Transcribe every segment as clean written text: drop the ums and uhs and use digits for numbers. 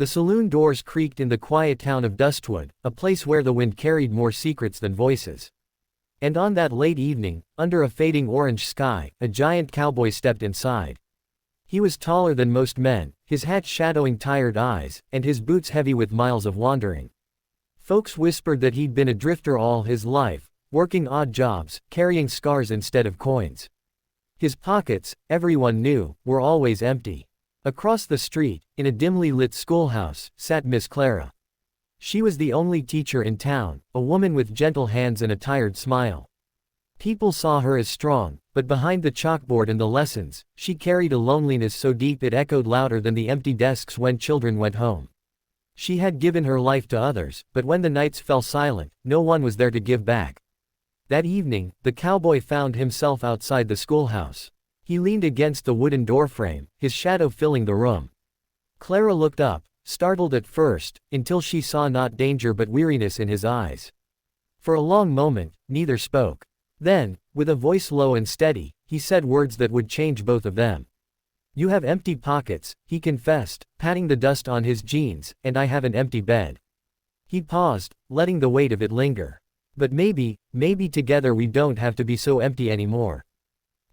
The saloon doors creaked in the quiet town of Dustwood, a place where the wind carried more secrets than voices. And on that late evening, under a fading orange sky, a giant cowboy stepped inside. He was taller than most men, his hat shadowing tired eyes, and his boots heavy with miles of wandering. Folks whispered that he'd been a drifter all his life, working odd jobs, carrying scars instead of coins. His pockets, everyone knew, were always empty. Across the street, in a dimly lit schoolhouse, sat Miss Clara. She was the only teacher in town, a woman with gentle hands and a tired smile. People saw her as strong, but behind the chalkboard and the lessons, she carried a loneliness so deep it echoed louder than the empty desks when children went home. She had given her life to others, but when the nights fell silent, no one was there to give back. That evening, the cowboy found himself outside the schoolhouse. He leaned against the wooden doorframe, his shadow filling the room. Clara looked up, startled at first, until she saw not danger but weariness in his eyes. For a long moment, neither spoke. Then, with a voice low and steady, he said words that would change both of them. "You have empty pockets," he confessed, patting the dust on his jeans, "and I have an empty bed." He paused, letting the weight of it linger. "But maybe together we don't have to be so empty anymore."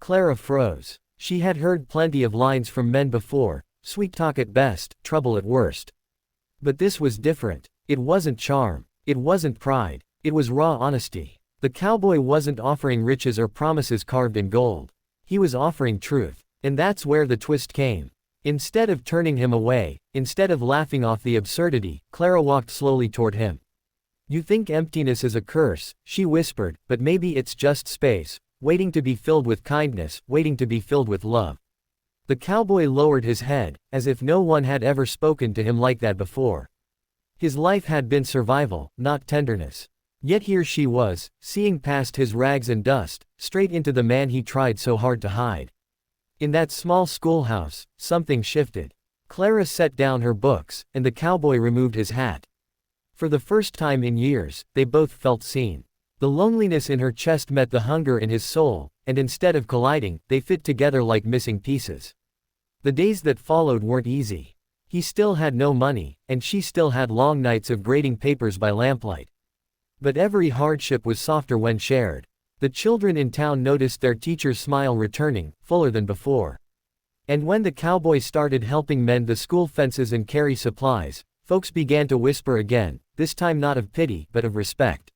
Clara froze. She had heard plenty of lines from men before, sweet talk at best, trouble at worst. But this was different. It wasn't charm. It wasn't pride. It was raw honesty. The cowboy wasn't offering riches or promises carved in gold. He was offering truth. And that's where the twist came. Instead of turning him away, instead of laughing off the absurdity, Clara walked slowly toward him. "You think emptiness is a curse," she whispered, "but maybe it's just space, waiting to be filled with kindness, waiting to be filled with love." The cowboy lowered his head, as if no one had ever spoken to him like that before. His life had been survival, not tenderness. Yet here she was, seeing past his rags and dust, straight into the man he tried so hard to hide. In that small schoolhouse, something shifted. Clara set down her books, and the cowboy removed his hat. For the first time in years, they both felt seen. The loneliness in her chest met the hunger in his soul, and instead of colliding, they fit together like missing pieces. The days that followed weren't easy. He still had no money, and she still had long nights of grading papers by lamplight. But every hardship was softer when shared. The children in town noticed their teacher's smile returning, fuller than before. And when the cowboy started helping mend the school fences and carry supplies, folks began to whisper again, this time not of pity, but of respect.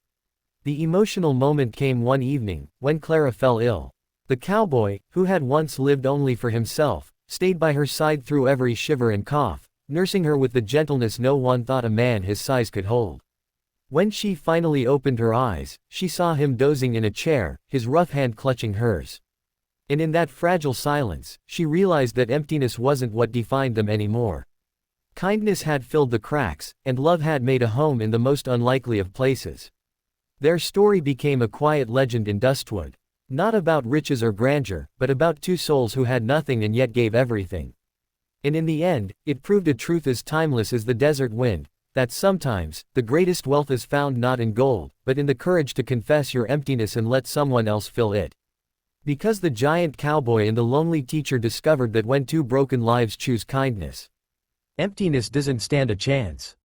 The emotional moment came one evening, when Clara fell ill. The cowboy, who had once lived only for himself, stayed by her side through every shiver and cough, nursing her with the gentleness no one thought a man his size could hold. When she finally opened her eyes, she saw him dozing in a chair, his rough hand clutching hers. And in that fragile silence, she realized that emptiness wasn't what defined them anymore. Kindness had filled the cracks, and love had made a home in the most unlikely of places. Their story became a quiet legend in Dustwood. Not about riches or grandeur, but about two souls who had nothing and yet gave everything. And in the end, it proved a truth as timeless as the desert wind, that sometimes, the greatest wealth is found not in gold, but in the courage to confess your emptiness and let someone else fill it. Because the giant cowboy and the lonely teacher discovered that when two broken lives choose kindness, emptiness doesn't stand a chance.